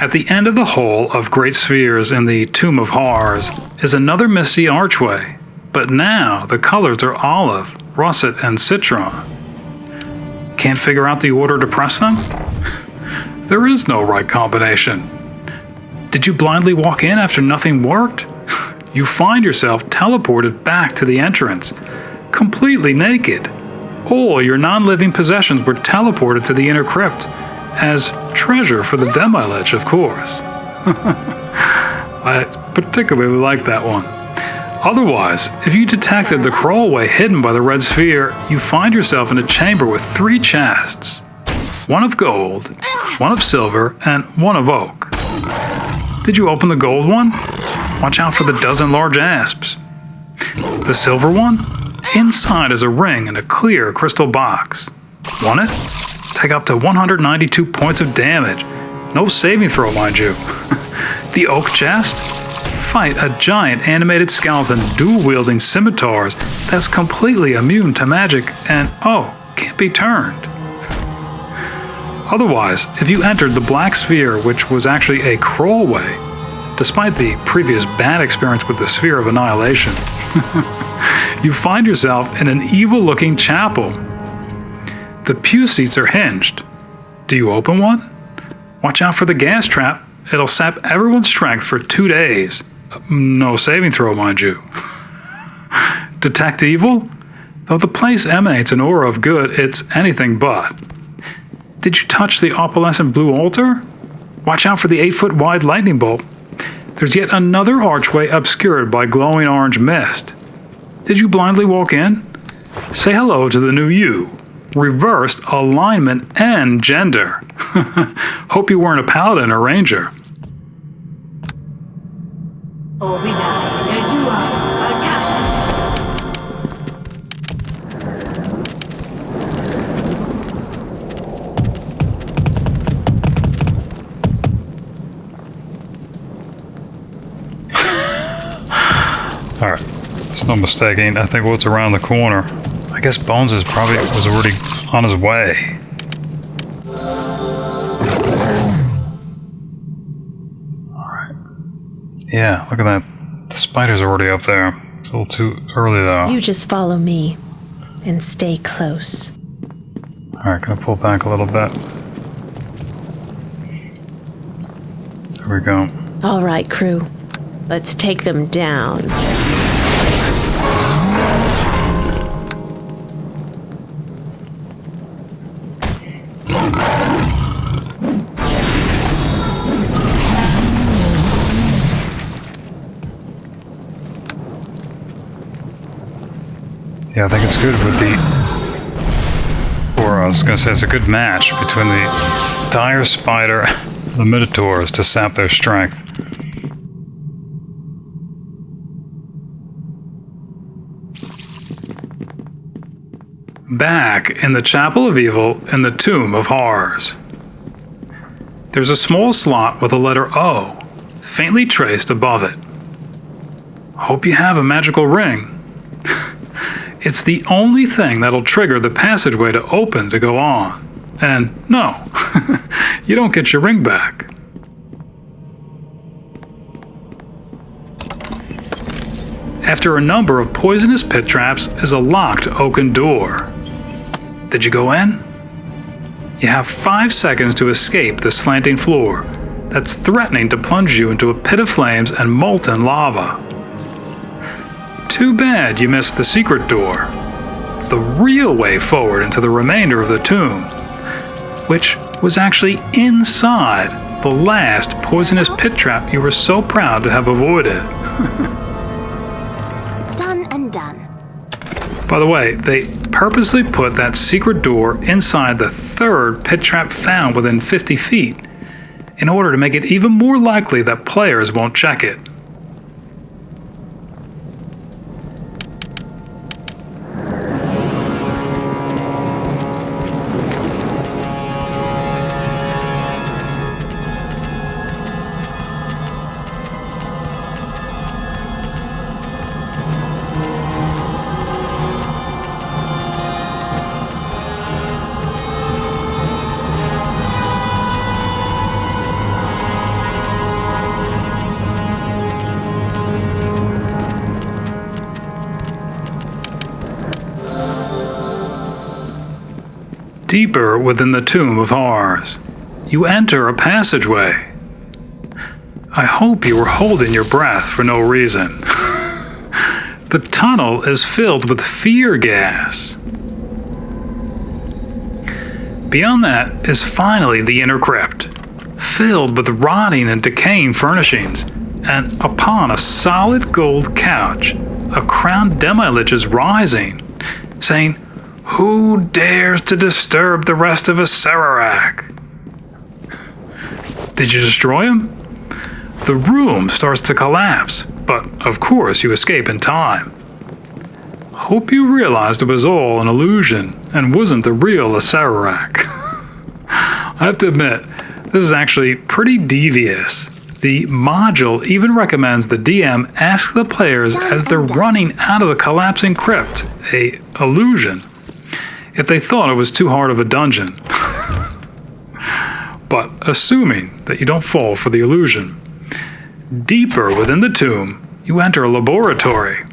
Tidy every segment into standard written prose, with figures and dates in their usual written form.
At the end of the hall of great spheres in the Tomb of Horrors is another misty archway, but now the colors are olive, russet, and citron. Can't figure out the order to press them? There is no right combination. Did you blindly walk in after nothing worked? You find yourself teleported back to the entrance, completely naked. All your non-living possessions were teleported to the inner crypt, as treasure for the Demi-Lich, of course. I particularly like that one. Otherwise, if you detected the crawlway hidden by the red sphere, you find yourself in a chamber with 3 chests. One of gold, one of silver, and one of oak. Did you open the gold one? Watch out for the dozen large asps. The silver one? Inside is a ring and a clear crystal box. Want it? Take up to 192 points of damage. No saving throw, mind you. The oak chest? Fight a giant animated skeleton dual-wielding scimitars that's completely immune to magic and, can't be turned. Otherwise, if you entered the black sphere, which was actually a crawlway, despite the previous bad experience with the Sphere of Annihilation, you find yourself in an evil-looking chapel. The pew seats are hinged. Do you open one? Watch out for the gas trap. It'll sap everyone's strength for 2 days. No saving throw, mind you. Detect evil? Though the place emanates an aura of good, it's anything but. Did you touch the opalescent blue altar? Watch out for the 8-foot wide lightning bolt. There's yet another archway obscured by glowing orange mist. Did you blindly walk in? Say hello to the new you. Reversed alignment and gender. Hope you weren't a paladin or ranger. Alright, there's no mistaking. I think what's around the corner. I guess Bones was already on his way. Alright. Yeah, look at that. The spider's already up there. It's a little too early though. You just follow me and stay close. Alright, gonna pull back a little bit. There we go. Alright, crew. Let's take them down. Yeah, I think it's good with I was going to say it's a good match between the dire spider and the minotaurs to sap their strength. Back in the Chapel of Evil in the Tomb of Horrors. There's a small slot with the letter O, faintly traced above it. Hope you have a magical ring. It's the only thing that'll trigger the passageway to open to go on. And no, you don't get your ring back. After a number of poisonous pit traps is a locked oaken door. Did you go in? You have 5 seconds to escape the slanting floor that's threatening to plunge you into a pit of flames and molten lava. Too bad you missed the secret door, the real way forward into the remainder of the tomb, which was actually inside the last poisonous pit trap you were so proud to have avoided. Done and done. By the way, they purposely put that secret door inside the third pit trap found within 50 feet, in order to make it even more likely that players won't check it. Deeper within the Tomb of Horrors, you enter a passageway. I hope you were holding your breath for no reason. The tunnel is filled with fear gas. Beyond that is finally the inner crypt, filled with rotting and decaying furnishings, and upon a solid gold couch, a crowned demi-lich is rising, saying, "Who dares to disturb the rest of Acererak?" Did you destroy him? The room starts to collapse, but of course you escape in time. Hope you realized it was all an illusion and wasn't the real Acererak. I have to admit, this is actually pretty devious. The module even recommends the DM ask the players as they're running out of the collapsing crypt, a illusion, if they thought it was too hard of a dungeon. But assuming that you don't fall for the illusion, deeper within the tomb, you enter a laboratory,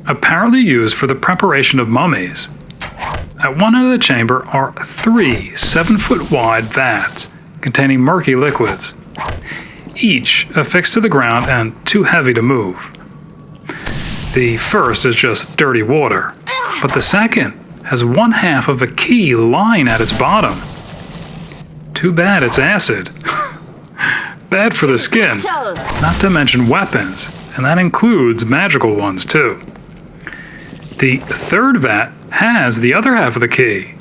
apparently used for the preparation of mummies. At one end of the chamber are 3 7-foot wide vats containing murky liquids, each affixed to the ground and too heavy to move. The first is just dirty water, but the second has 1/2 of a key lying at its bottom. Too bad it's acid. Bad for the skin, not to mention weapons, and that includes magical ones too. The third vat has the other half of the key.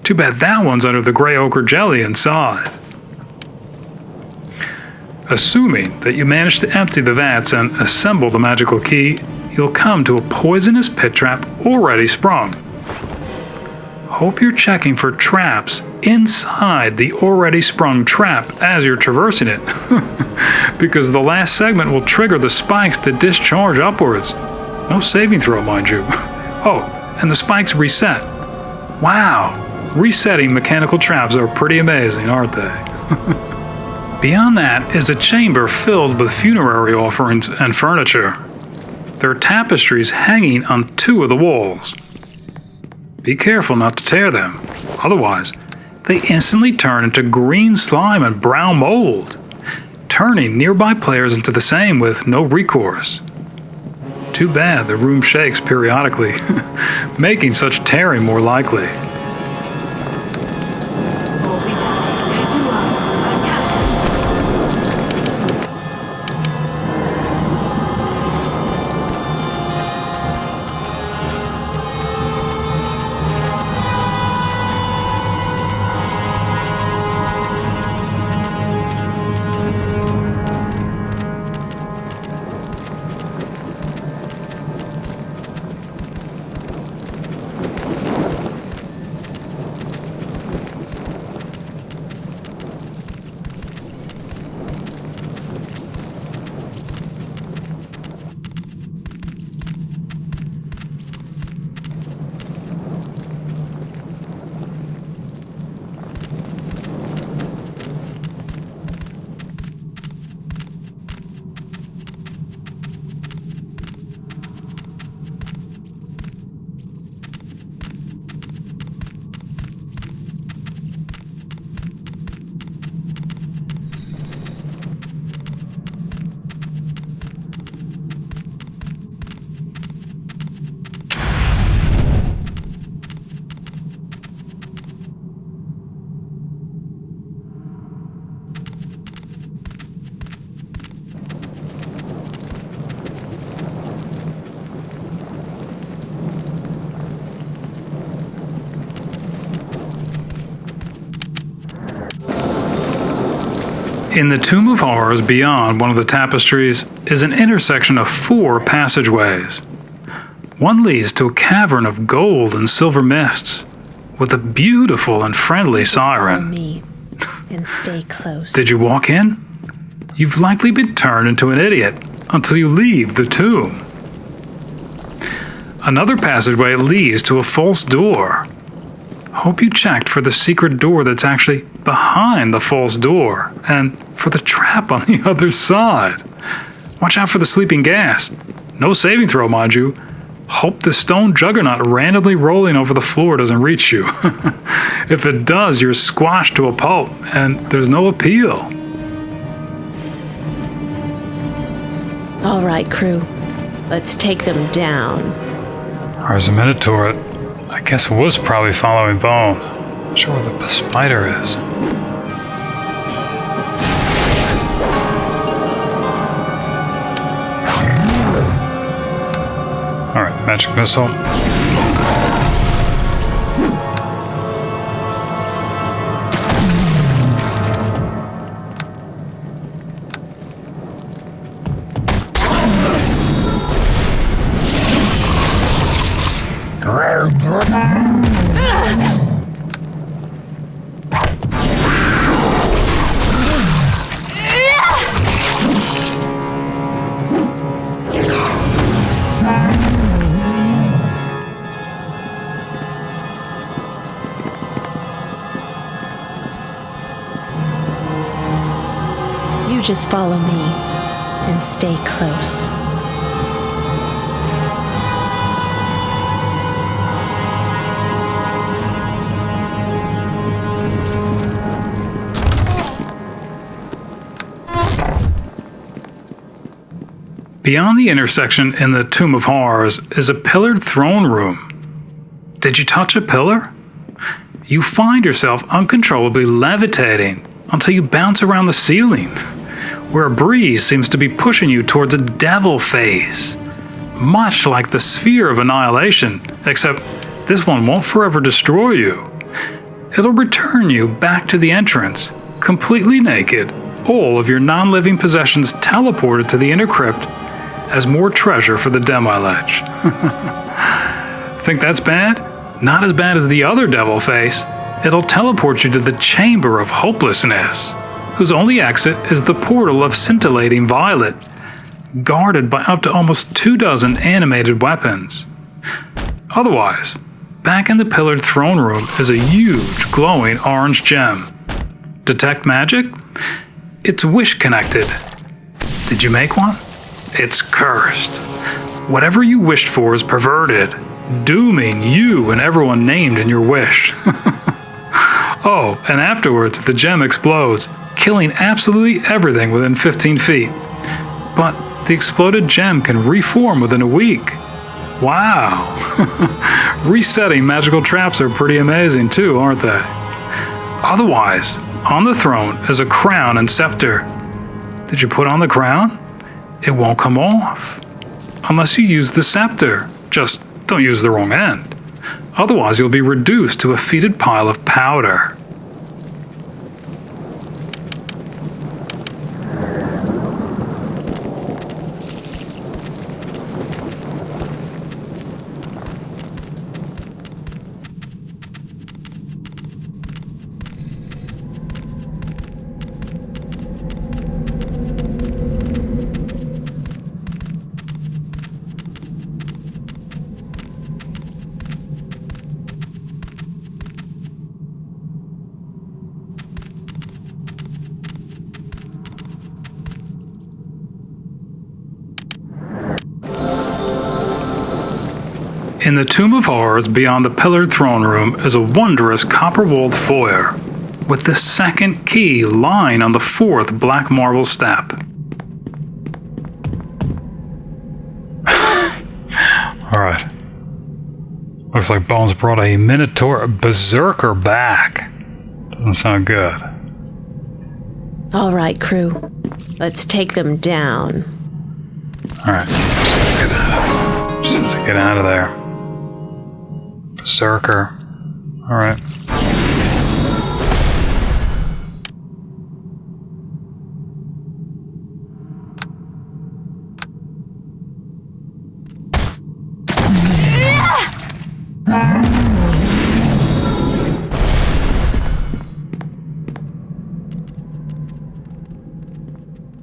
Too bad that one's under the gray ochre jelly inside. Assuming that you manage to empty the vats and assemble the magical key, you'll come to a poisonous pit trap already sprung. Hope you're checking for traps inside the already sprung trap as you're traversing it, because the last segment will trigger the spikes to discharge upwards. No saving throw, mind you. Oh, and the spikes reset. Wow, resetting mechanical traps are pretty amazing, aren't they? Beyond that is a chamber filled with funerary offerings and furniture. There are tapestries hanging on 2 of the walls. Be careful not to tear them, otherwise they instantly turn into green slime and brown mold, turning nearby players into the same with no recourse. Too bad the room shakes periodically, making such tearing more likely. In the Tomb of Horrors beyond one of the tapestries is an intersection of 4 passageways. One leads to a cavern of gold and silver mists, with a beautiful and friendly siren. Me and stay close. Did you walk in? You've likely been turned into an idiot until you leave the tomb. Another passageway leads to a false door. Hope you checked for the secret door that's actually behind the false door, and for the trap on the other side. Watch out for the sleeping gas. No saving throw, mind you. hope the stone juggernaut randomly rolling over the floor doesn't reach you. If it does, you're squashed to a pulp, and there's no appeal. All right, crew. Let's take them down. There's a minotaur. I guess it was probably following Bone. Not sure where the spider is. Alright, magic missile. Just follow me and stay close. Beyond the intersection in the Tomb of Horrors is a pillared throne room. Did you touch a pillar? You find yourself uncontrollably levitating until you bounce around the ceiling, where a breeze seems to be pushing you towards a devil face. Much like the sphere of annihilation, except this one won't forever destroy you. It'll return you back to the entrance, completely naked, all of your non-living possessions teleported to the inner crypt as more treasure for the Demi-Lich. Think that's bad? Not as bad as the other devil face. It'll teleport you to the Chamber of Hopelessness, whose only exit is the portal of Scintillating Violet, guarded by up to almost 24 animated weapons. Otherwise, back in the pillared throne room is a huge glowing orange gem. Detect magic? It's wish connected. Did you make one? It's cursed. Whatever you wished for is perverted, dooming you and everyone named in your wish. Oh, and afterwards the gem explodes, killing absolutely everything within 15 feet. But the exploded gem can reform within a week. Wow. Resetting magical traps are pretty amazing too, aren't they? Otherwise, on the throne is a crown and scepter. Did you put on the crown? It won't come off. Unless you use the scepter. Just don't use the wrong end. Otherwise, you'll be reduced to a fetid pile of powder. In the Tomb of Horrors beyond the pillared throne room is a wondrous copper-walled foyer, with the second key lying on the fourth black marble step. Alright. Looks like Bones brought a Minotaur berserker back. Doesn't sound good. All right, crew. Let's take them down. Alright, just has to get out of there. Berserker. Alright.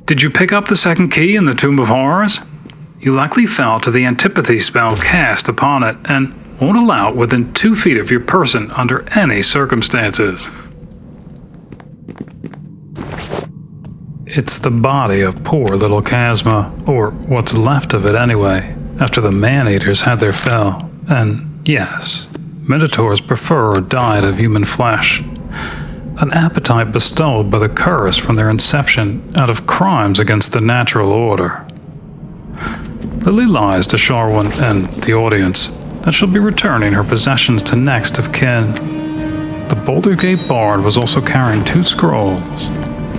Did you pick up the second key in the Tomb of Horrors? You likely fell to the Antipathy spell cast upon it, and won't allow it within 2 feet of your person under any circumstances. It's the body of poor little Kasma, or what's left of it anyway, after the man-eaters had their fill. And yes, minotaurs prefer a diet of human flesh, an appetite bestowed by the curse from their inception out of crimes against the natural order. Lilly lies to Sharwyn and the audience that she'll be returning her possessions to next of kin. The Boulder Gate Bard was also carrying 2 scrolls,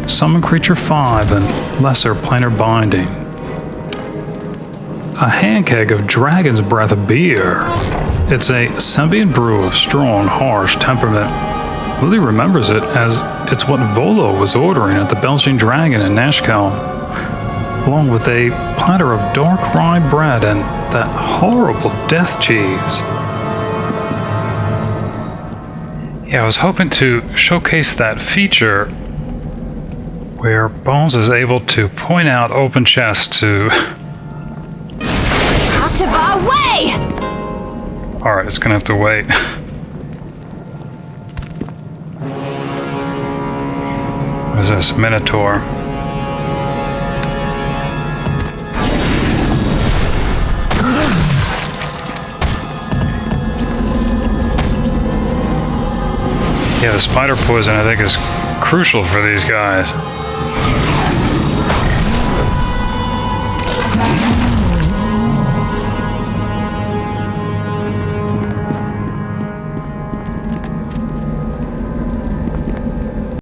Summon Creature 5 and Lesser Planar Binding. A hand keg of Dragon's Breath beer. It's a Sembian brew of strong, harsh temperament. Lilly remembers it as it's what Volo was ordering at the Belching Dragon in Nashkel, along with a platter of dark rye bread and that horrible death cheese. Yeah, I was hoping to showcase that feature where Bones is able to point out open chests to... Out of our way! Alright, it's gonna have to wait. What is this? Minotaur. Yeah, the spider poison I think is crucial for these guys.